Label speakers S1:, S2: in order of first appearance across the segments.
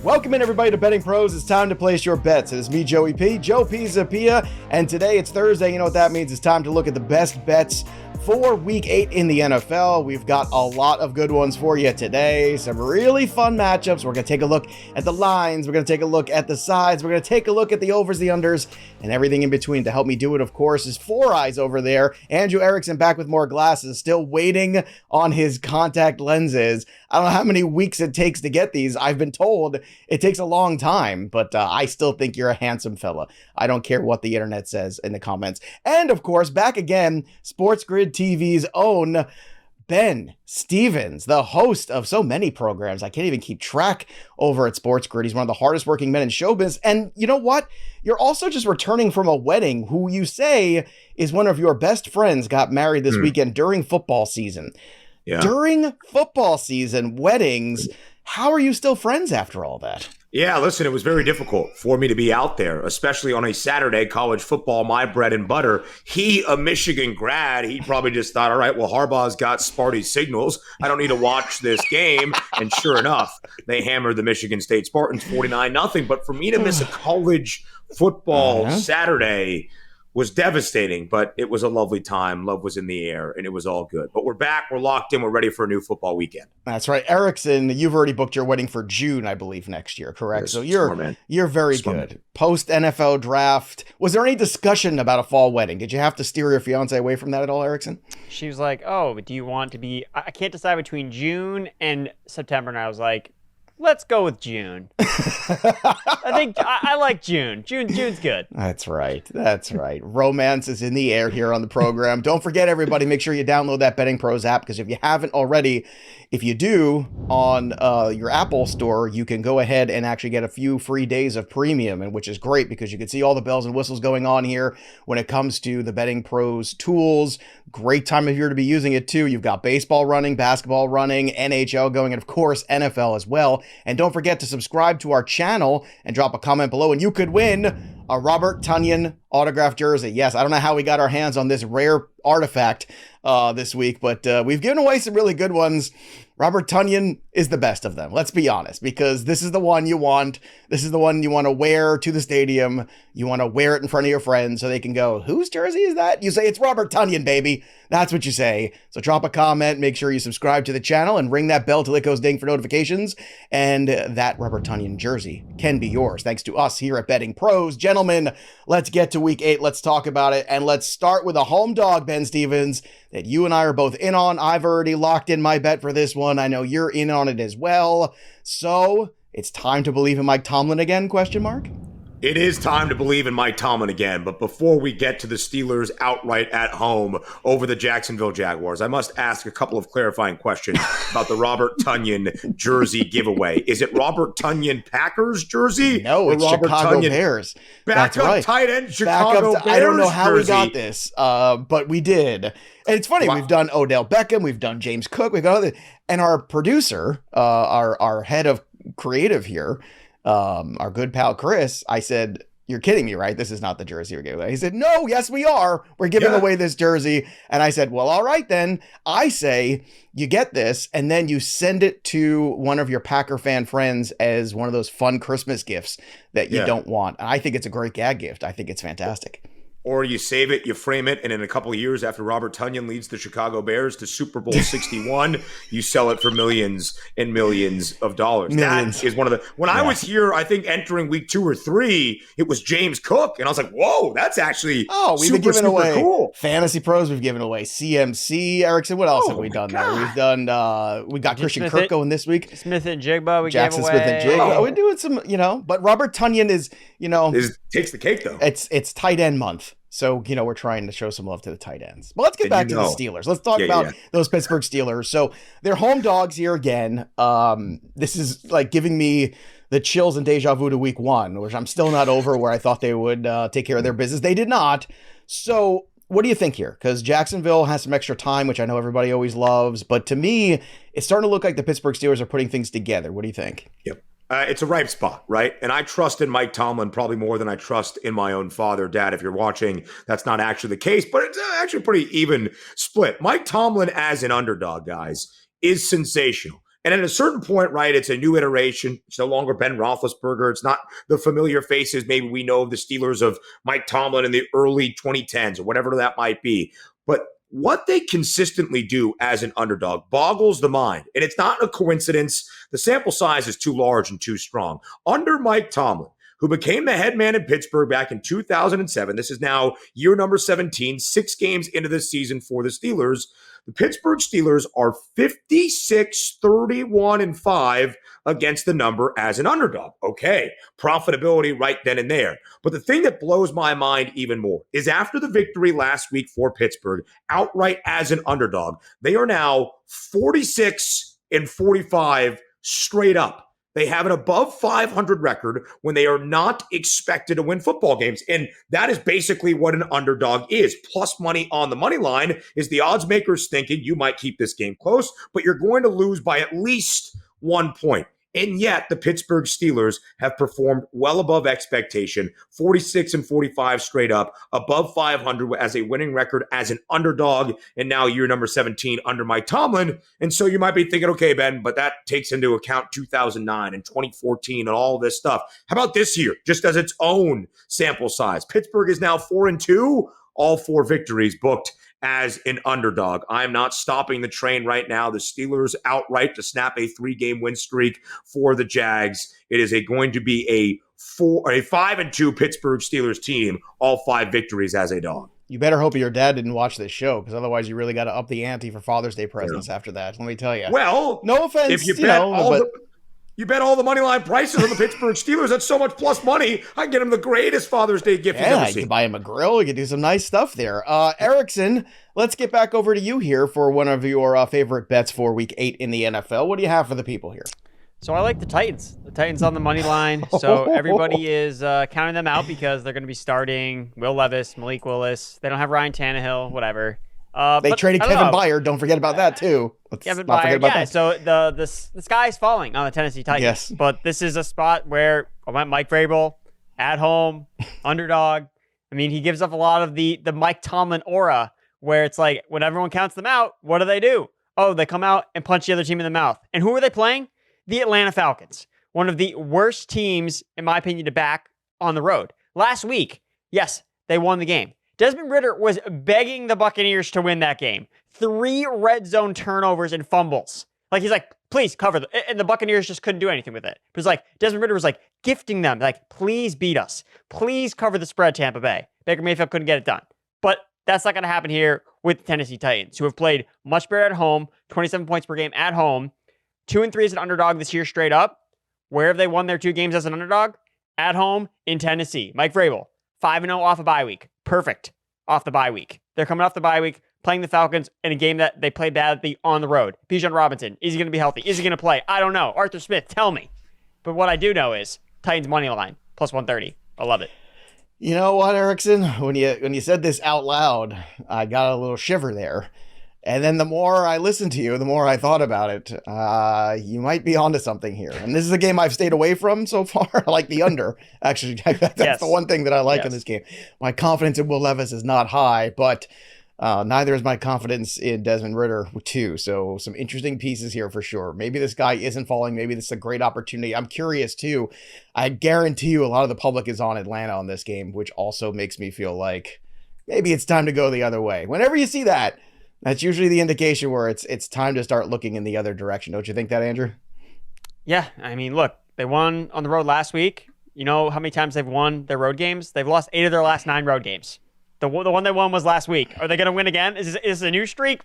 S1: Welcome in, everybody, to Betting Pros. It's time to place your bets. It is me, Joe Pisapia, and today it's Thursday. You know what that means? It's time to look at the best bets for Week 8 in the NFL. We've got a lot of good ones for you today. Some really fun matchups. We're going to take a look at the lines. We're going to take a look at the sides. We're going to take a look at the overs, the unders, and everything in between. To help me do it, of course, is Four Eyes over there. Andrew Erickson back with more glasses, still waiting on his contact lenses. I don't know how many weeks it takes to get these. I've been told it takes a long time, but I still think you're a handsome fella. I don't care what the internet says in the comments. And of course, back again, Sports Grid TV's own Ben Stevens, the host of so many programs I can't even keep track over at Sports Grid. He's one of the hardest working men in showbiz. And you know what? You're also just returning from a wedding who you say is one of your best friends got married this weekend during football season. Yeah. During football season, weddings, how are you still friends after all that?
S2: Yeah, listen, it was very difficult for me to be out there, especially on a Saturday, college football, my bread and butter. He, a Michigan grad, he probably just thought, all right, well, Harbaugh's got Sparty signals. I don't need to watch this game. And sure enough, they hammered the Michigan State Spartans 49-0. But for me to miss a college football Saturday was devastating, but it was a lovely time. Love was in the air, and it was all good. But we're back. We're locked in. We're ready for a new football weekend.
S1: That's right. Erickson, you've already booked your wedding for June, I believe, next year, correct? So you're very good. Post-NFL draft, was there any discussion about a fall wedding? Did you have to steer your fiance away from that at all, Erickson?
S3: She was like, oh, do you want to be... I can't decide between June and September, and I was like, let's go with June. I think I like June. June's good.
S1: That's right. Romance is in the air here on the program. Don't forget, everybody, make sure you download that Betting Pros app, because if you haven't already, if you do on your Apple store, you can go ahead and actually get a few free days of premium, and which is great because you can see all the bells and whistles going on here when it comes to the Betting Pros tools. Great time of year to be using it too. You've got baseball running, basketball running, NHL going, and of course NFL as well. And don't forget to subscribe to our channel and drop a comment below, and you could win a Robert Tonyan autographed jersey. Yes, I don't know how we got our hands on this rare artifact this week, but we've given away some really good ones. Robert Tonyan is the best of them. Let's be honest, because this is the one you want. This is the one you want to wear to the stadium. You want to wear it in front of your friends so they can go, whose jersey is that? You say, it's Robert Tonyan, baby. That's what you say. So drop a comment, make sure you subscribe to the channel, and ring that bell till it goes ding for notifications. And that Robert Tonyan jersey can be yours, thanks to us here at Betting Pros. Gentlemen, let's get to Week 8. Let's talk about it. And let's start with a home dog, Ben Stevens, that you and I are both in on. I've already locked in my bet for this one. I know you're in on it as well. So it's time to believe in Mike Tomlin again, question mark?
S2: It is time to believe in Mike Tomlin again, but before we get to the Steelers outright at home over the Jacksonville Jaguars, I must ask a couple of clarifying questions about the Robert Tonyan jersey giveaway. Is it Robert Tonyan Packers jersey?
S1: No, it's
S2: Robert
S1: Chicago
S2: Tonyan
S1: Bears.
S2: That's right. Tight end Chicago Bears
S1: I don't know how
S2: jersey.
S1: we got this, but we did. And it's funny, We've done Odell Beckham, we've done James Cook, we've got other, and our producer, our head of creative here, our good pal Chris, I said, you're kidding me, right? This is not the jersey we're giving away. He said, no, yes, we are. We're giving away this jersey. And I said, well, all right, then. I say you get this, and then you send it to one of your Packer fan friends as one of those fun Christmas gifts that you don't want. And I think it's a great gag gift. I think it's fantastic.
S2: Or you save it, you frame it, and in a couple of years after Robert Tonyan leads the Chicago Bears to Super Bowl 61, you sell it for millions and millions of dollars.
S1: Millions.
S2: That is one of the... When I was here, I think entering week 2 or 3, it was James Cook, and I was like, whoa, that's actually
S1: we've been giving away cool. Fantasy Pros, we've given away CMC, Erickson. What else have we done there? We've done, we got Christian Kirk going this week.
S3: Smith and Jigba,
S1: Jackson
S3: gave away.
S1: Smith and Jigba. We're doing some, but Robert Tonyan is,
S2: takes the cake, though.
S1: It's tight end month. So, we're trying to show some love to the tight ends. But let's get back to the Steelers. Let's talk about those Pittsburgh Steelers. So they're home dogs here again. This is like giving me the chills and deja vu to week 1, which I'm still not over, where I thought they would take care of their business. They did not. So what do you think here? Because Jacksonville has some extra time, which I know everybody always loves. But to me, it's starting to look like the Pittsburgh Steelers are putting things together. What do you think?
S2: Yep. It's a ripe spot, right? And I trust in Mike Tomlin probably more than I trust in my own father. Dad, if you're watching, that's not actually the case, but it's actually a pretty even split. Mike Tomlin as an underdog, guys, is sensational. And at a certain point, right, it's a new iteration. It's no longer Ben Roethlisberger. It's not the familiar faces maybe we know of the Steelers of Mike Tomlin in the early 2010s or whatever that might be. But what they consistently do as an underdog boggles the mind. And it's not a coincidence. The sample size is too large and too strong. Under Mike Tomlin, who became the head man in Pittsburgh back in 2007. This is now year number 17, 6 games into the season for the Steelers. The Pittsburgh Steelers are 56-31-5 against the number as an underdog. Okay, profitability right then and there. But the thing that blows my mind even more is after the victory last week for Pittsburgh, outright as an underdog, they are now 46-45 straight up. They have an above 500 record when they are not expected to win football games. And that is basically what an underdog is. Plus money on the money line is the odds makers thinking you might keep this game close, but you're going to lose by at least 1 point. And yet the Pittsburgh Steelers have performed well above expectation, 46-45 straight up, above 500 as a winning record as an underdog, and now year number 17 under Mike Tomlin. And so you might be thinking, okay, Ben, but that takes into account 2009 and 2014 and all this stuff. How about this year, just as its own sample size? Pittsburgh is now 4-2, all 4 victories booked as an underdog. I'm not stopping the train right now. The Steelers outright to snap a 3-game win streak for the Jags. It is going to be a 5-2 Pittsburgh Steelers team, all 5 victories as a dog.
S1: You better hope your dad didn't watch this show, because otherwise you really got to up the ante for Father's Day presents after that. Let me tell you.
S2: Well,
S1: no offense,
S2: if you bet you bet all the money line prices on the Pittsburgh Steelers. That's so much plus money. I get him the greatest Father's Day gift he's ever seen.
S1: You can buy him a grill. You can do some nice stuff there. Erickson, let's get back over to you here for one of your favorite bets for Week 8 in the NFL. What do you have for the people here?
S3: So I like the Titans. The Titans on the money line. So everybody is counting them out because they're going to be starting Will Levis, Malik Willis. They don't have Ryan Tannehill, whatever.
S1: They traded Kevin Byard. Don't forget about that, too.
S3: Kevin Byard, yeah. So the sky is falling on the Tennessee Titans.
S1: Yes.
S3: But this is a spot where I went Mike Vrabel, at home, underdog. I mean, he gives off a lot of the Mike Tomlin aura, where it's like, when everyone counts them out, what do? Oh, they come out and punch the other team in the mouth. And who are they playing? The Atlanta Falcons. One of the worst teams, in my opinion, to back on the road. Last week, yes, they won the game. Desmond Ridder was begging the Buccaneers to win that game. 3 red zone turnovers and fumbles. Like, he's like, please cover them. And the Buccaneers just couldn't do anything with it. It was like, Desmond Ridder was like gifting them. Like, please beat us. Please cover the spread, Tampa Bay. Baker Mayfield couldn't get it done. But that's not going to happen here with the Tennessee Titans, who have played much better at home, 27 points per game at home, 2-3 as an underdog this year straight up. Where have they won their 2 games as an underdog? At home in Tennessee. Mike Vrabel, 5-0 off a bye week. Perfect off the bye week. They're coming off the bye week, playing the Falcons in a game that they played badly on the road. Bijan Robinson, is he going to be healthy? Is he going to play? I don't know. Arthur Smith, tell me. But what I do know is Titans money line, plus 130. I love it.
S1: You know what, Erickson? When you said this out loud, I got a little shiver there. And then the more I listened to you, the more I thought about it. You might be onto something here. And this is a game I've stayed away from so far. I like the under. Actually, that's the one thing that I like in this game. My confidence in Will Levis is not high, but neither is my confidence in Desmond Ridder, too. So some interesting pieces here for sure. Maybe this guy isn't falling. Maybe this is a great opportunity. I'm curious, too. I guarantee you a lot of the public is on Atlanta on this game, which also makes me feel like maybe it's time to go the other way. Whenever you see that, that's usually the indication where it's time to start looking in the other direction. Don't you think that, Andrew?
S3: Yeah. I mean, look, they won on the road last week. You know how many times they've won their road games? They've lost 8 of their last 9 road games. The one they won was last week. Are they going to win again? Is this a new streak?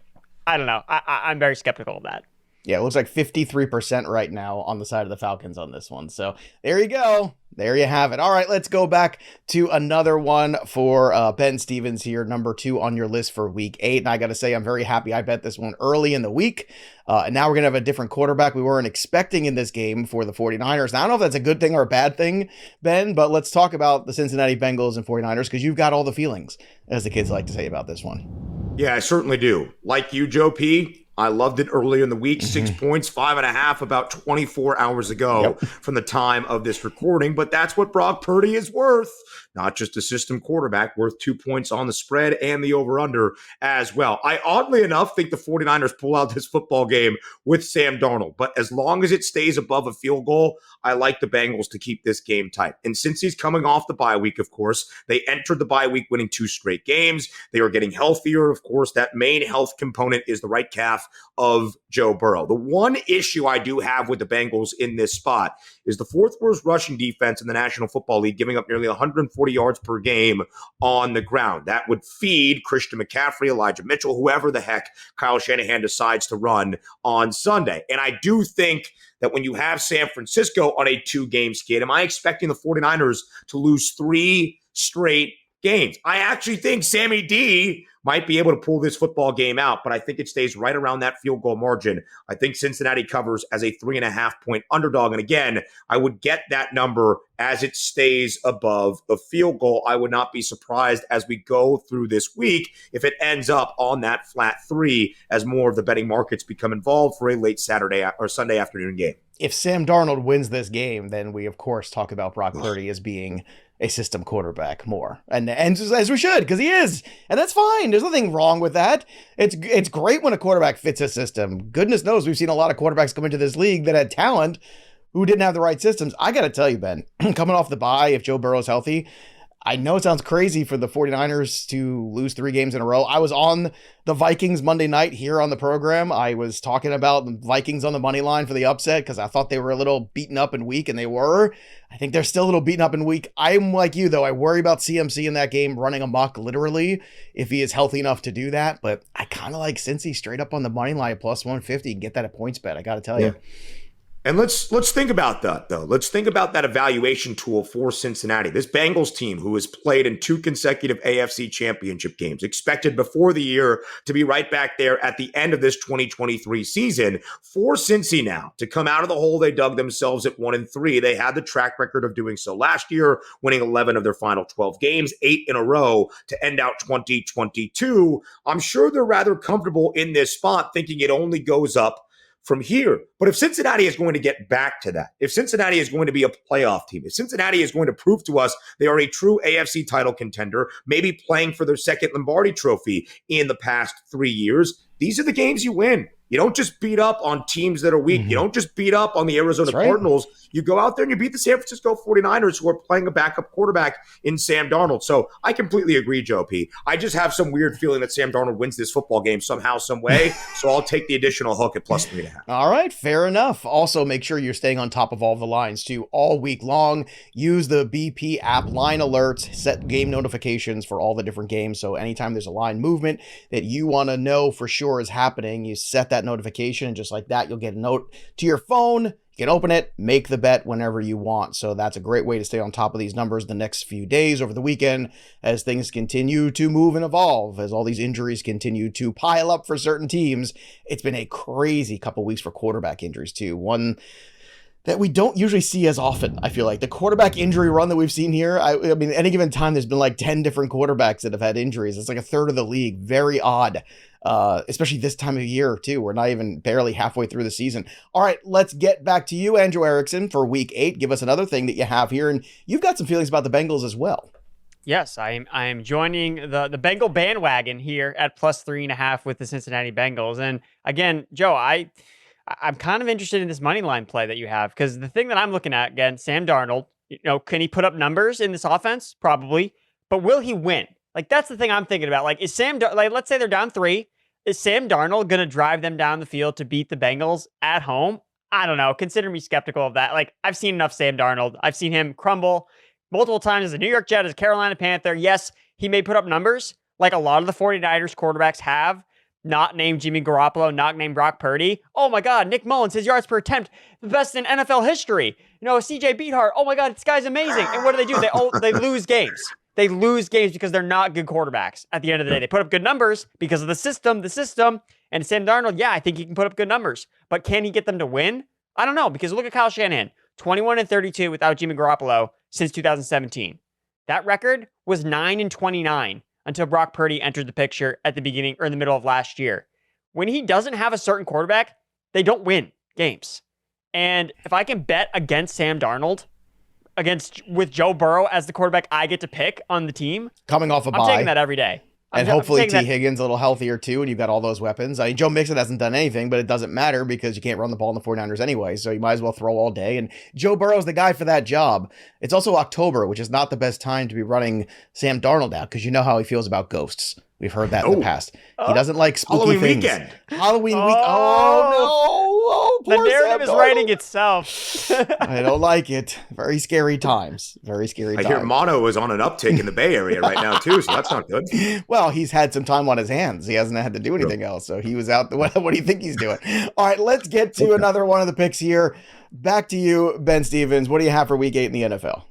S3: I don't know. I'm very skeptical of that.
S1: Yeah, it looks like 53% right now on the side of the Falcons on this one. So there you go. There you have it. All right, let's go back to another one for Ben Stevens here, number 2 on your list for Week 8. And I got to say, I'm very happy I bet this one early in the week. And now we're going to have a different quarterback we weren't expecting in this game for the 49ers. Now, I don't know if that's a good thing or a bad thing, Ben, but let's talk about the Cincinnati Bengals and 49ers because you've got all the feelings, as the kids like to say about this one.
S2: Yeah, I certainly do. Like you, Joe P., I loved it earlier in the week. 6 points, 5.5 about 24 hours ago from the time of this recording. But that's what Brock Purdy is worth. Not just a system quarterback, worth 2 points on the spread and the over-under as well. I oddly enough think the 49ers pull out this football game with Sam Darnold. But as long as it stays above a field goal, I like the Bengals to keep this game tight. And since he's coming off the bye week, of course, they entered the bye week winning 2 straight games. They are getting healthier. Of course, that main health component is the right calf of Joe Burrow. The one issue I do have with the Bengals in this spot is the 4th worst rushing defense in the National Football League, giving up nearly 140 yards per game on the ground. That would feed Christian McCaffrey, Elijah Mitchell, whoever the heck Kyle Shanahan decides to run on Sunday. And I do think that when you have San Francisco on a 2-game skid, am I expecting the 49ers to lose 3 straight games? I actually think Sammy D might be able to pull this football game out, but I think it stays right around that field goal margin. I think Cincinnati covers as a 3.5-point underdog. And again, I would get that number as it stays above the field goal. I would not be surprised as we go through this week if it ends up on that flat 3 as more of the betting markets become involved for a late Saturday or Sunday afternoon game.
S1: If Sam Darnold wins this game, then we, of course, talk about Brock Purdy as being a system quarterback more. And as we should, because he is. And that's fine. There's nothing wrong with that. It's great when a quarterback fits a system. Goodness knows we've seen a lot of quarterbacks come into this league that had talent who didn't have the right systems. I got to tell you, Ben, coming off the bye, if Joe Burrow's healthy, I know it sounds crazy for the 49ers to lose 3 games in a row. I was on the Vikings Monday night here on the program. I was talking about the Vikings on the money line for the upset because I thought they were a little beaten up and weak, and they were. I think they're still a little beaten up and weak. I'm like you, though. I worry about CMC in that game running amok, literally, if he is healthy enough to do that. But I kind of like Cincy straight up on the money line at plus 150 and get that at points bet. I got to tell you.
S2: And let's think about that, though. Let's think about that evaluation tool for Cincinnati. This Bengals team, who has played in 2 consecutive AFC championship games, expected before the year to be right back there at the end of this 2023 season. For Cincy now to come out of the hole they dug themselves at 1-3. They had the track record of doing so last year, winning 11 of their final 12 games, 8 in a row to end out 2022. I'm sure they're rather comfortable in this spot, thinking it only goes up from here. But if Cincinnati is going to get back to that, if Cincinnati is going to be a playoff team, if Cincinnati is going to prove to us they are a true AFC title contender, maybe playing for their 2nd Lombardi trophy in the past 3 years, these are the games you win. You don't just beat up on teams that are weak. You don't just beat up on the Arizona Cardinals. You go out there and you beat the San Francisco 49ers, who are playing a backup quarterback in Sam Darnold. So I completely agree, Joe P. I just have some weird feeling that Sam Darnold wins this football game somehow, some way. So I'll take the additional hook at plus 3.5.
S1: All right, fair enough. Also, make sure you're staying on top of all the lines, too, all week long. Use the BP app line alerts, set game notifications for all the different games. So anytime there's a line movement that you want to know for sure is happening, you set that notification, and just like that, you'll get a note to your phone. You can open it, make the bet whenever you want. So that's a great way to stay on top of these numbers the next few days over the weekend as things continue to move and evolve, as all these injuries continue to pile up for certain teams. It's been a crazy couple weeks for quarterback injuries too. One that we don't usually see as often. I feel like the quarterback injury run that we've seen here, I mean, any given time, there's been like 10 different quarterbacks that have had injuries. It's like a third of the league. Very odd, especially this time of year too. We're not even barely halfway through the season. All right, let's get back to you, Andrew Erickson, for week 8. Give us another thing that you have here. And you've got some feelings about the Bengals as well.
S3: Yes, I am joining the Bengal bandwagon here at plus 3.5 with the Cincinnati Bengals. And again, Joe, I'm kind of interested in this money line play that you have, because the thing that I'm looking at, again, Sam Darnold, can he put up numbers in this offense? Probably. But will he win? Like, that's the thing I'm thinking about. Like, let's say they're down 3. Is Sam Darnold going to drive them down the field to beat the Bengals at home? I don't know. Consider me skeptical of that. Like, I've seen enough Sam Darnold. I've seen him crumble multiple times as a New York Jet, as a Carolina Panther. Yes, he may put up numbers like a lot of the 49ers quarterbacks have, not named Jimmy Garoppolo, not named Brock Purdy. Oh my God, Nick Mullins, his yards per attempt, the best in NFL history. CJ Beathard, oh my God, this guy's amazing. And what do? They lose games. They lose games because they're not good quarterbacks. At the end of the day, they put up good numbers because of the system. And Sam Darnold, yeah, I think he can put up good numbers. But can he get them to win? I don't know, because look at Kyle Shanahan, 21-32 without Jimmy Garoppolo since 2017. That record was 9-29 until Brock Purdy entered the picture at the beginning or in the middle of last year. when he doesn't have a certain quarterback, they don't win games. And if I can bet against Sam Darnold, with Joe Burrow as the quarterback I get to pick on the team,
S1: coming off a bye,
S3: I'm taking that every day.
S1: And hopefully T. Higgins a little healthier too, and you've got all those weapons. I mean, Joe Mixon hasn't done anything, but it doesn't matter because you can't run the ball in the 49ers anyway, so you might as well throw all day. And Joe Burrow's the guy for that job. It's also October, which is not the best time to be running Sam Darnold out because you know how he feels about ghosts. We've heard that in the past. He doesn't like spooky
S2: Halloween
S1: things.
S2: weekend.
S1: Halloween week. Oh, no.
S3: The narrative is writing itself.
S1: I don't like it. Very scary times. Very scary times.
S2: I hear Mono is on an uptick in the Bay Area right now, too, so that's not good.
S1: Well, he's had some time on his hands. He hasn't had to do anything else, so he was out. What do you think he's doing? All right, let's get to another one of the picks here. Back to you, Ben Stevens. What do you have for Week 8 in the NFL?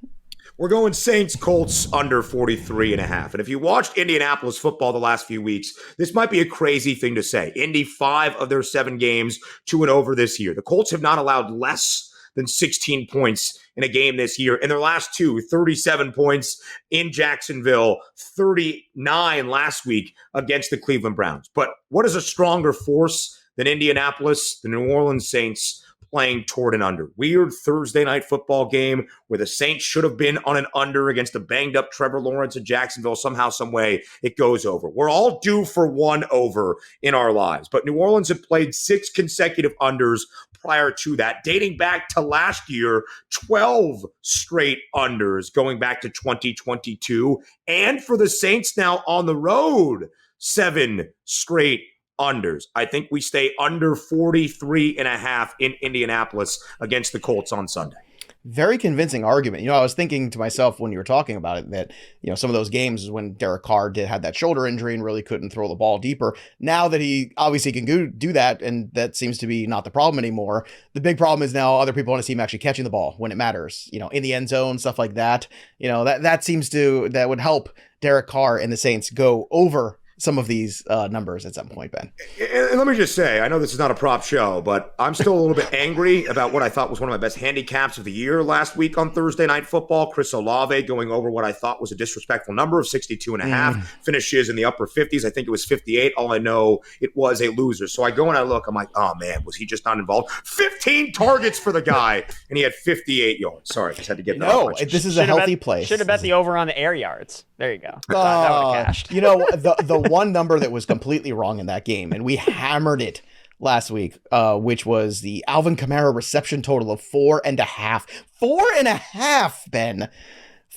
S2: We're going Saints Colts under 43.5. And if you watched Indianapolis football the last few weeks, this might be a crazy thing to say. Indy, 5 of their 7 games to and over this year. The Colts have not allowed less than 16 points in a game this year. In their last 2, 37 points in Jacksonville, 39 last week against the Cleveland Browns. But what is a stronger force than Indianapolis? The New Orleans Saints playing toward an under. Weird Thursday night football game where the Saints should have been on an under against a banged up Trevor Lawrence in Jacksonville. Somehow, some way, it goes over. We're all due for one over in our lives, but New Orleans had played 6 consecutive unders prior to that, dating back to last year, 12 straight unders going back to 2022. And for the Saints now on the road, 7 straight unders. I think we stay under 43.5 in Indianapolis against the Colts on Sunday.
S1: Very convincing argument. You know, I was thinking to myself when you were talking about it that, you know, some of those games is when Derek Carr had that shoulder injury and really couldn't throw the ball deeper. Now that he obviously can do that, and that seems to be not the problem anymore. The big problem is now other people want to see him actually catching the ball when it matters, you know, in the end zone, stuff like that. You know, that would help Derek Carr and the Saints go over some of these numbers at some point, Ben.
S2: And let me just say, I know this is not a prop show, but I'm still a little bit angry about what I thought was one of my best handicaps of the year last week on Thursday Night Football. Chris Olave going over what I thought was a disrespectful number of 62.5, finishes in the upper 50s. I think it was 58. All I know, it was a loser. So I go and I look, I'm like, oh man, was he just not involved? 15 targets for the guy, and he had 58 yards. Sorry, just had to get that.
S1: No, this is a healthy place.
S3: Should have bet the over on the air yards. There you go. That would have cashed.
S1: You know, the one number that was completely wrong in that game, and we hammered it last week, which was the Alvin Kamara reception total of 4.5. 4.5, Ben.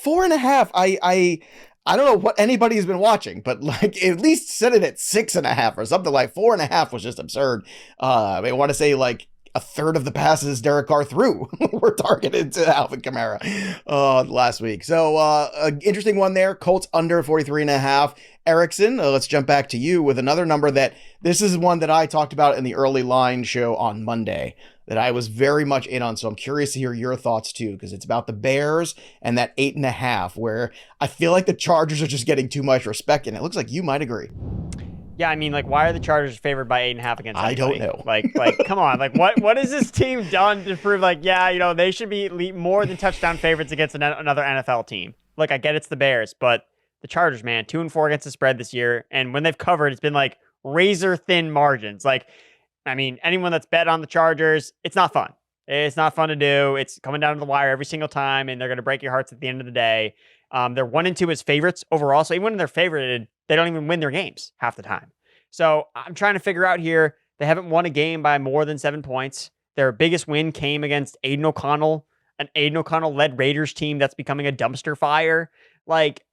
S1: 4.5. I don't know what anybody's been watching, but like at least set it at 6.5 or something. Like 4.5 was just absurd. I want to say like a third of the passes Derek Carr threw were targeted to Alvin Kamara last week. So an interesting one there. Colts under 43.5. Erickson, let's jump back to you with another number that this is one that I talked about in the early line show on Monday that I was very much in on. So I'm curious to hear your thoughts too, because it's about the Bears and that 8.5, where I feel like the Chargers are just getting too much respect. And it looks like you might agree.
S3: Yeah, I mean, like, why are the Chargers favored by 8.5 against anybody?
S1: I don't know.
S3: Like, come on. Like, what has this team done to prove, like, yeah, you know, they should be more than touchdown favorites against another NFL team? Look, I get it's the Bears, but the Chargers, man, 2-4 against the spread this year. And when they've covered, it's been like razor thin margins. Like, I mean, anyone that's bet on the Chargers, it's not fun. It's not fun to do. It's coming down to the wire every single time, and they're going to break your hearts at the end of the day. They're 1-2 as favorites overall. So even when they're favorited, they don't even win their games half the time. So I'm trying to figure out here. They haven't won a game by more than 7 points. Their biggest win came against Aiden O'Connell, an Aiden O'Connell-led Raiders team that's becoming a dumpster fire. Like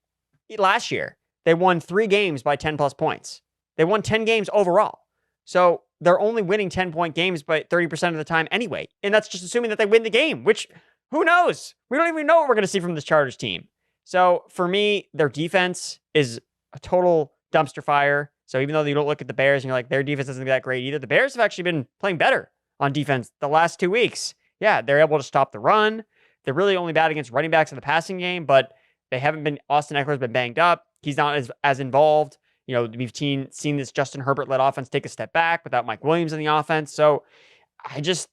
S3: last year, they won 3 games by 10-plus points. They won 10 games overall. So they're only winning 10-point games by 30% of the time anyway. And that's just assuming that they win the game, which who knows? We don't even know what we're going to see from this Chargers team. So for me, their defense is a total dumpster fire. So even though you don't look at the Bears and you're like, their defense isn't that great either, the Bears have actually been playing better on defense the last 2 weeks. Yeah, they're able to stop the run. They're really only bad against running backs in the passing game, but they haven't been, Austin Eckler's been banged up. He's not as involved. You know, we've seen this Justin Herbert-led offense take a step back without Mike Williams in the offense. So I just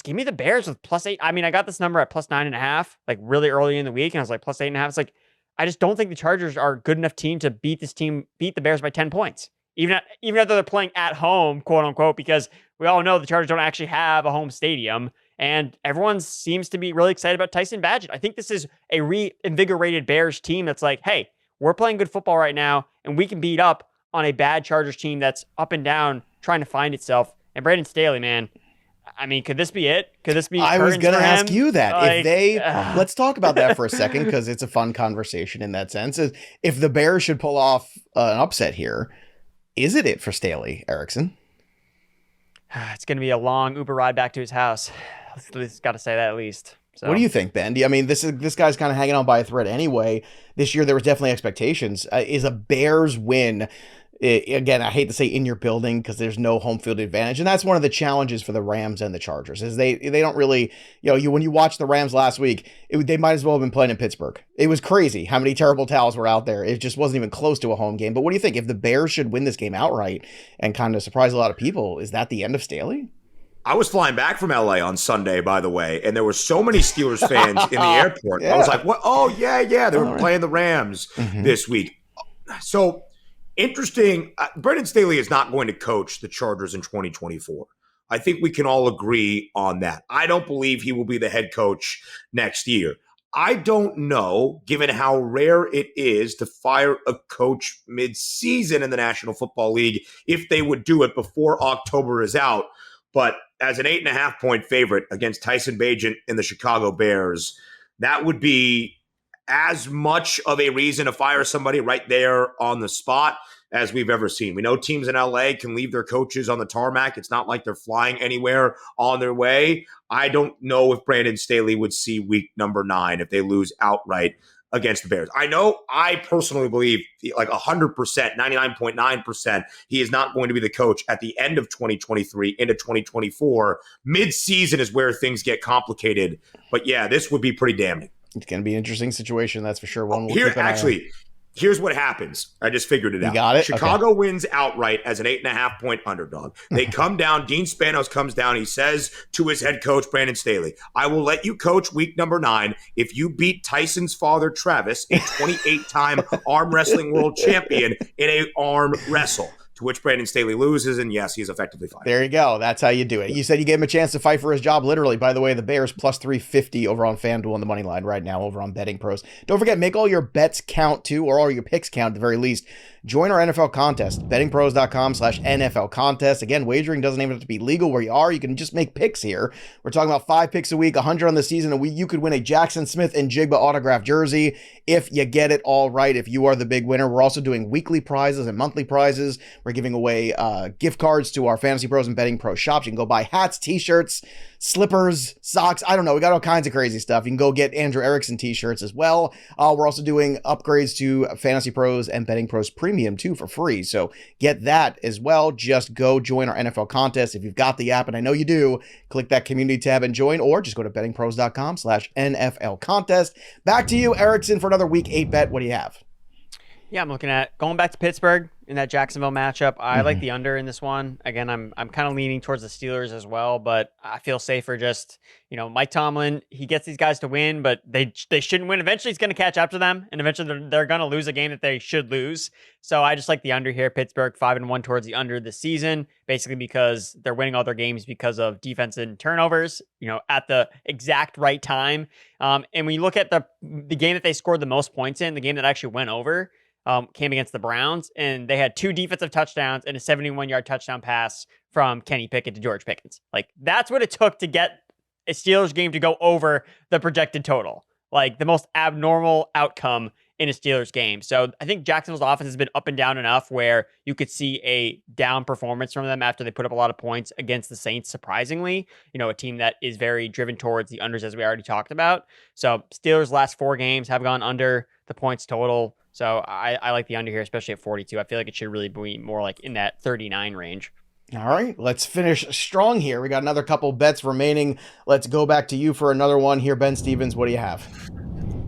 S3: give me the Bears with +8. I mean, I got this number at +9.5, like really early in the week, and I was like +8.5. It's like, I just don't think the Chargers are a good enough team to beat the Bears by 10 points. even though they're playing at home, quote unquote, because we all know the Chargers don't actually have a home stadium. And everyone seems to be really excited about Tyson Bagent. I think this is a reinvigorated Bears team that's like, hey, we're playing good football right now, and we can beat up on a bad Chargers team that's up and down trying to find itself. And Brandon Staley, man, I mean, could this be it? Could this be?
S1: I was going to ask you that.
S3: Like,
S1: if they, let's talk about that for a second, because it's a fun conversation in that sense. If the Bears should pull off an upset here, is it for Staley, Erickson?
S3: It's going to be a long Uber ride back to his house. It's got to say that at least. So.
S1: What do you think, Ben? I mean, this guy's kind of hanging on by a thread anyway. This year, there was definitely expectations. Is a Bears win, again, I hate to say in your building because there's no home field advantage. And that's one of the challenges for the Rams and the Chargers is they don't really, when you watch the Rams last week, they might as well have been playing in Pittsburgh. It was crazy how many terrible towels were out there. It just wasn't even close to a home game. But what do you think? If the Bears should win this game outright and kind of surprise a lot of people, is that the end of Staley?
S2: I was flying back from LA on Sunday, by the way, and there were so many Steelers fans in the airport. Yeah. I was like, "What? Oh, yeah. They were playing the Rams this week." So interesting. Brendan Staley is not going to coach the Chargers in 2024. I think we can all agree on that. I don't believe he will be the head coach next year. I don't know, given how rare it is to fire a coach mid-season in the National Football League, if they would do it before October is out. But as an 8.5-point favorite against Tyson Bagent and the Chicago Bears, that would be as much of a reason to fire somebody right there on the spot as we've ever seen. We know teams in LA can leave their coaches on the tarmac. It's not like they're flying anywhere on their way. I don't know if Brandon Staley would see week number 9 if they lose outright against the Bears. I personally believe like 100%, 99.9%, he is not going to be the coach at the end of 2023 into 2024. Mid-season is where things get complicated. But yeah, this would be pretty damning.
S1: It's going to be an interesting situation, that's for sure.
S2: Here's what happens. I just figured it out.
S1: You got it?
S2: Chicago wins outright as an 8.5-point underdog. They come down. Dean Spanos comes down. He says to his head coach, Brandon Staley, I will let you coach week number 9 if you beat Tyson's father, Travis, a 28-time arm wrestling world champion in a arm wrestle. To which Brandon Staley loses, and yes, he's effectively fired.
S1: There you go. That's how you do it. You said you gave him a chance to fight for his job, literally. By the way, the Bears plus 350 over on FanDuel on the money line right now over on BettingPros. Don't forget, make all your bets count too, or all your picks count at the very least. Join our NFL contest, bettingpros.com/NFL contest. Again, wagering doesn't even have to be legal where you are. You can just make picks here. We're talking about 5 picks a week, 100 on the season, and you could win a Jackson Smith and Jigba autographed jersey if you get it all right, if you are the big winner. We're also doing weekly prizes and monthly prizes. We're giving away gift cards to our Fantasy Pros and Betting Pro shops. You can go buy hats, t-shirts, slippers, socks. I don't know. We got all kinds of crazy stuff. You can go get Andrew Erickson t-shirts as well. We're also doing upgrades to Fantasy Pros and Betting Pros Premium too for free. So get that as well. Just go join our NFL contest. If you've got the app, and I know you do, click that community tab and join, or just go to bettingpros.com/NFL contest. Back to you, Erickson, for another week 8 bet. What do you have?
S3: Yeah, I'm looking at going back to Pittsburgh in that Jacksonville matchup. I like the under in this one. Again, I'm kind of leaning towards the Steelers as well, but I feel safer just, Mike Tomlin, he gets these guys to win, but they shouldn't win. Eventually he's going to catch up to them, and eventually they're going to lose a game that they should lose. So I just like the under here. Pittsburgh 5-1 towards the under this season, basically because they're winning all their games because of defense and turnovers, at the exact right time. And when you look at the game that they scored the most points in, the game that actually went over, came against the Browns, and they had 2 defensive touchdowns and a 71-yard touchdown pass from Kenny Pickett to George Pickens. Like, that's what it took to get a Steelers game to go over the projected total. Like, the most abnormal outcome in a Steelers game. So I think Jacksonville's offense has been up and down enough where you could see a down performance from them after they put up a lot of points against the Saints, surprisingly. A team that is very driven towards the unders, as we already talked about. So Steelers' last 4 games have gone under the points total. So I like the under here, especially at 42. I feel like it should really be more like in that 39 range.
S1: All right, let's finish strong here. We got another couple bets remaining. Let's go back to you for another one here. Ben Stevens, what do you have?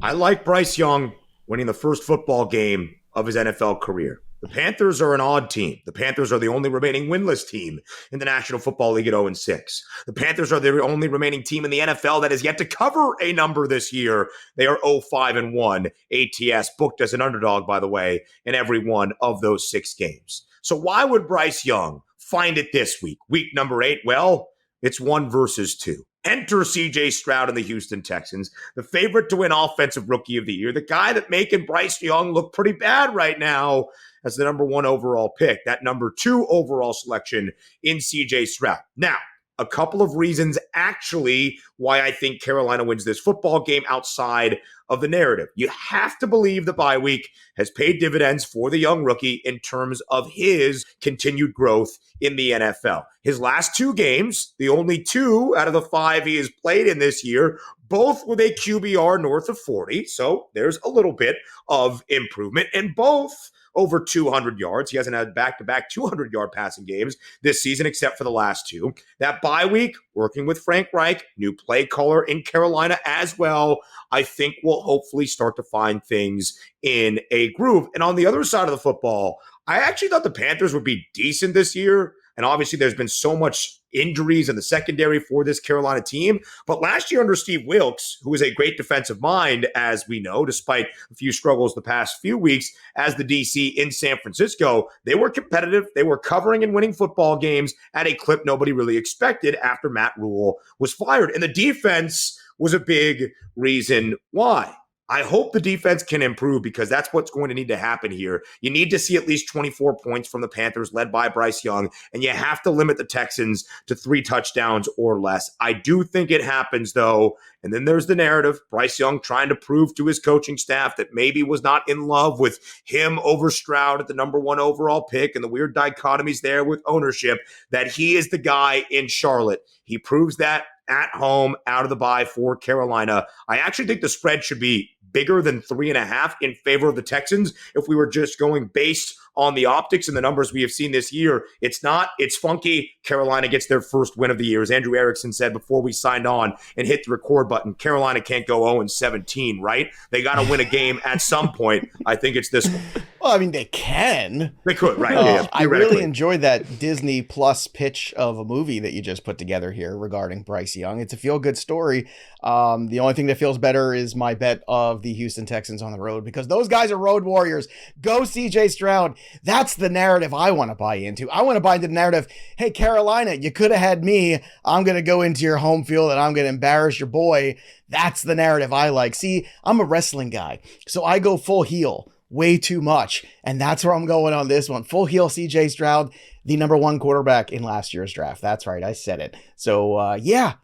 S2: I like Bryce Young winning the first football game of his NFL career. The Panthers are an odd team. The Panthers are the only remaining winless team in the National Football League at 0-6. The Panthers are the only remaining team in the NFL that has yet to cover a number this year. They are 0-5-1. ATS booked as an underdog, by the way, in every one of those 6 games. So why would Bryce Young find it this week? Week number 8? Well, it's 1 versus 2. Enter C.J. Stroud and the Houston Texans, the favorite to win Offensive Rookie of the Year, the guy that making Bryce Young look pretty bad right now as the number 1 overall pick, that number 2 overall selection in C.J. Stroud. Now, a couple of reasons actually why I think Carolina wins this football game outside of the narrative. You have to believe the bye week has paid dividends for the young rookie in terms of his continued growth in the NFL. His last 2 games, the only 2 out of the 5 he has played in this year, both with a QBR north of 40. So there's a little bit of improvement, and both over 200 yards. He hasn't had back-to-back 200-yard passing games this season except for the last 2. That bye week, working with Frank Reich, new play caller in Carolina as well, I think we'll hopefully start to find things in a groove. And on the other side of the football, I actually thought the Panthers would be decent this year. And obviously there's been so much injuries in the secondary for this Carolina team. But last year under Steve Wilkes, who is a great defensive mind, as we know, despite a few struggles the past few weeks as the DC in San Francisco, they were competitive. They were covering and winning football games at a clip nobody really expected after Matt Rule was fired. And the defense was a big reason why. I hope the defense can improve because that's what's going to need to happen here. You need to see at least 24 points from the Panthers led by Bryce Young, and you have to limit the Texans to 3 touchdowns or less. I do think it happens, though. And then there's the narrative, Bryce Young trying to prove to his coaching staff that maybe was not in love with him over Stroud at the number 1 overall pick and the weird dichotomies there with ownership, that he is the guy in Charlotte. He proves that at home, out of the bye for Carolina. I actually think the spread should be bigger than 3.5 in favor of the Texans if we were just going based on the optics and the numbers we have seen this year. It's not. It's funky. Carolina gets their first win of the year. As Andrew Erickson said before we signed on and hit the record button, Carolina can't go 0-17, right? They got to win a game at some point. I think it's this one.
S1: Well, I mean, they can.
S2: They could, right?
S1: I really enjoyed that Disney Plus pitch of a movie that you just put together here regarding Bryce Young. It's a feel-good story. The only thing that feels better is my bet of the Houston Texans on the road because those guys are road warriors. Go CJ Stroud. That's the narrative I want to buy into. I want to buy into the narrative, hey, Carolina, you could have had me. I'm going to go into your home field and I'm going to embarrass your boy. That's the narrative I like. See, I'm a wrestling guy, so I go full heel way too much. And that's where I'm going on this one. Full heel CJ Stroud, the number 1 quarterback in last year's draft. That's right. I said it. So yeah.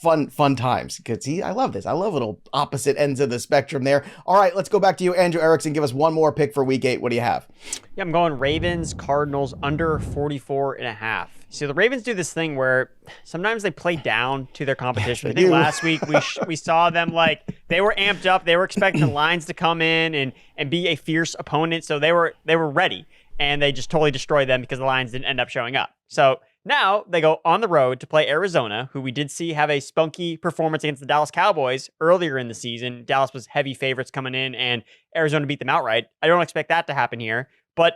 S1: Fun times. Good. See, I love this. I love little opposite ends of the spectrum there. All right, let's go back to you, Andrew Erickson. Give us one more pick for week 8. What do you have?
S3: Yeah, I'm going Ravens, Cardinals under 44.5. So the Ravens do this thing where sometimes they play down to their competition. I think last week we saw them like they were amped up. They were expecting the Lions to come in and be a fierce opponent. So they were ready, and they just totally destroyed them because the Lions didn't end up showing up. So now they go on the road to play Arizona, who we did see have a spunky performance against the Dallas Cowboys earlier in the season. Dallas was heavy favorites coming in, and Arizona beat them outright. I don't expect that to happen here, but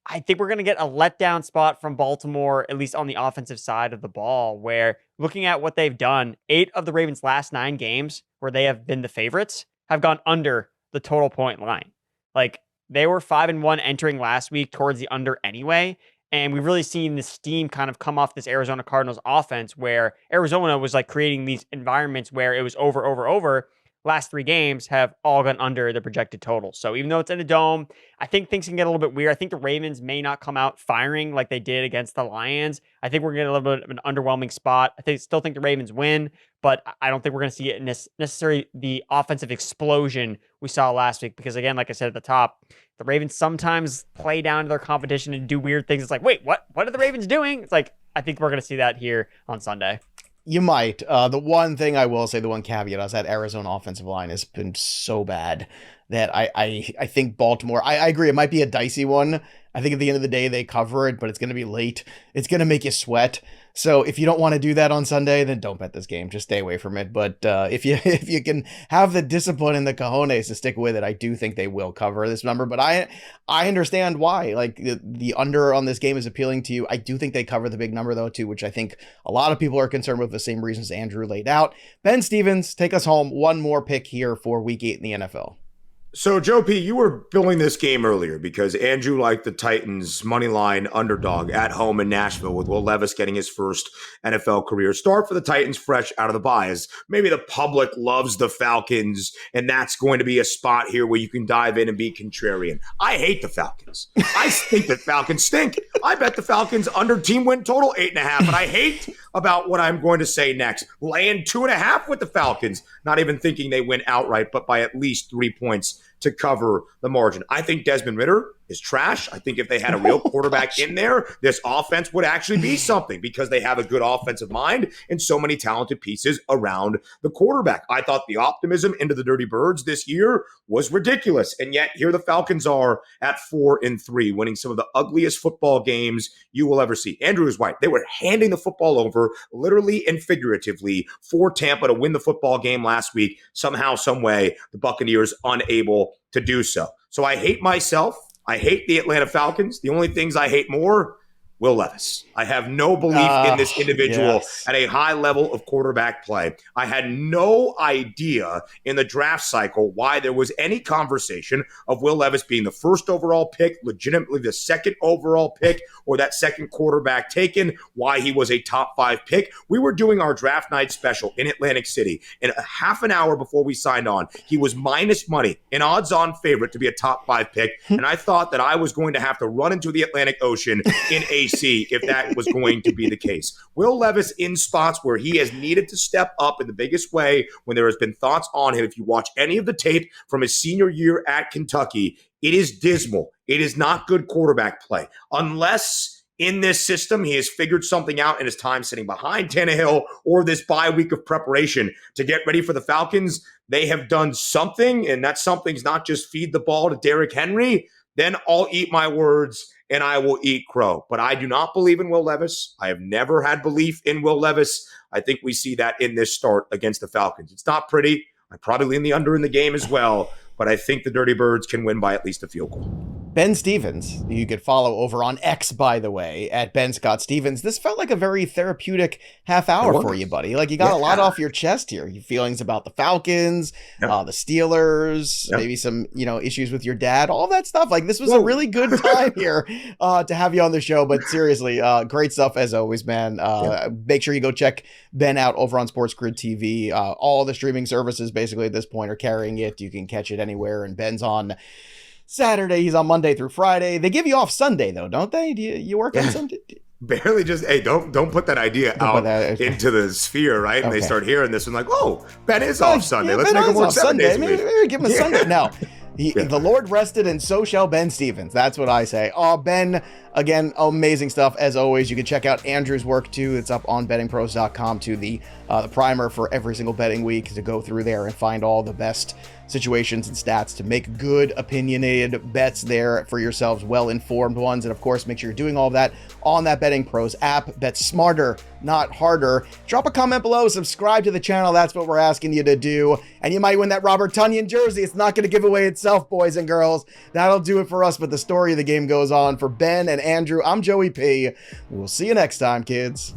S3: I think we're going to get a letdown spot from Baltimore, at least on the offensive side of the ball, where looking at what they've done, 8 of the Ravens' last 9 games where they have been the favorites have gone under the total point line. Like, they were 5-1 entering last week towards the under anyway. And we've really seen the steam kind of come off this Arizona Cardinals offense where Arizona was like creating these environments where it was over. Last 3 games have all gone under the projected total. So even though it's in a dome, I think things can get a little bit weird. I think the Ravens may not come out firing like they did against the Lions. I think we're going to get a little bit of an underwhelming spot. Still think the Ravens win, but I don't think we're going to see it necessarily the offensive explosion we saw last week. Because again, like I said at the top, the Ravens sometimes play down to their competition and do weird things. It's like, wait, what are the Ravens doing? It's like, I think we're going to see that here on Sunday.
S1: You might. The one thing I will say, the one caveat is that Arizona offensive line has been so bad that I think Baltimore, I agree, it might be a dicey one. I think at the end of the day, they cover it, but it's going to be late. It's going to make you sweat. So if you don't want to do that on Sunday, then don't bet this game. Just stay away from it. But if you can have the discipline and the cojones to stick with it, I do think they will cover this number. But I understand why. Like the under on this game is appealing to you. I do think they cover the big number though too, which I think a lot of people are concerned with the same reasons Andrew laid out. Ben Stevens, take us home. One more pick here for Week 8 in the NFL.
S2: So, Joe P., you were billing this game earlier because Andrew liked the Titans' money line underdog at home in Nashville with Will Levis getting his first NFL career start for the Titans fresh out of the bye. As maybe the public loves the Falcons, and that's going to be a spot here where you can dive in and be contrarian. I hate the Falcons. I think that Falcons stink. I bet the Falcons under team win total 8.5, and I hate about what I'm going to say next. Laying 2.5 with the Falcons, not even thinking they win outright, but by at least 3 points to cover the margin. I think Desmond Ridder is trash. I think if they had a real quarterback in there, this offense would actually be something because they have a good offensive mind and so many talented pieces around the quarterback. I thought the optimism into the Dirty Birds this year was ridiculous. And yet here the Falcons are at 4-3, winning some of the ugliest football games you will ever see. Andrew is right. They were handing the football over literally and figuratively for Tampa to win the football game last week. Somehow, some way, the Buccaneers unable to do so. So I hate myself. I hate the Atlanta Falcons. The only things I hate more, Will Levis. I have no belief in this individual at a high level of quarterback play. I had no idea in the draft cycle why there was any conversation of Will Levis being the first overall pick, legitimately the second overall pick, or that second quarterback taken, why he was a top 5 pick. We were doing our draft night special in Atlantic City, and a half an hour before we signed on, he was minus money, an odds-on favorite to be a top 5 pick, and I thought that I was going to have to run into the Atlantic Ocean in AC if that was going to be the case. Will Levis in spots where he has needed to step up in the biggest way when there has been thoughts on him. If you watch any of the tape from his senior year at Kentucky, it is dismal. It is not good quarterback play. Unless in this system he has figured something out in his time sitting behind Tannehill or this bye week of preparation to get ready for the Falcons, they have done something, and that something's not just feed the ball to Derrick Henry. Then I'll eat my words and I will eat crow. But I do not believe in Will Levis. I have never had belief in Will Levis. I think we see that in this start against the Falcons. It's not pretty. I probably lean the under in the game as well, but I think the Dirty Birds can win by at least a field goal.
S1: Ben Stevens, you could follow over on X, by the way, at Ben Scott Stevens. This felt like a very therapeutic half hour for you, buddy. Like you got a lot off your chest here. Your feelings about the Falcons, the Steelers, maybe some, issues with your dad, all that stuff. Like this was a really good time here to have you on the show. But seriously, great stuff as always, man. Make sure you go check Ben out over on Sports Grid TV. All the streaming services basically at this point are carrying it. You can catch it anywhere, and Ben's on Saturday. He's on Monday through Friday. They give you off Sunday though, don't they? Do you work on Sunday?
S2: Barely. Just don't put that idea out into the sphere, right? And they start hearing this and like, oh, Ben is off Sunday. Let's make him work 7 days a week.
S1: Maybe give him a Sunday. No. The Lord rested, and so shall Ben Stevens. That's what I say. Oh, Ben, again, amazing stuff as always. You can check out Andrew's work too. It's up on bettingpros.com to the primer for every single betting week to go through there and find all the best situations and stats to make good opinionated bets there for yourselves, well-informed ones. And of course, make sure you're doing all of that on that Betting Pros app. Bet smarter, not harder. Drop a comment below, subscribe to the channel. That's what we're asking you to do. And you might win that Robert Tonyan jersey. It's not going to give away itself, boys and girls. That'll do it for us, but the story of the game goes on. For Ben and Andrew, I'm Joey P. We'll see you next time, kids.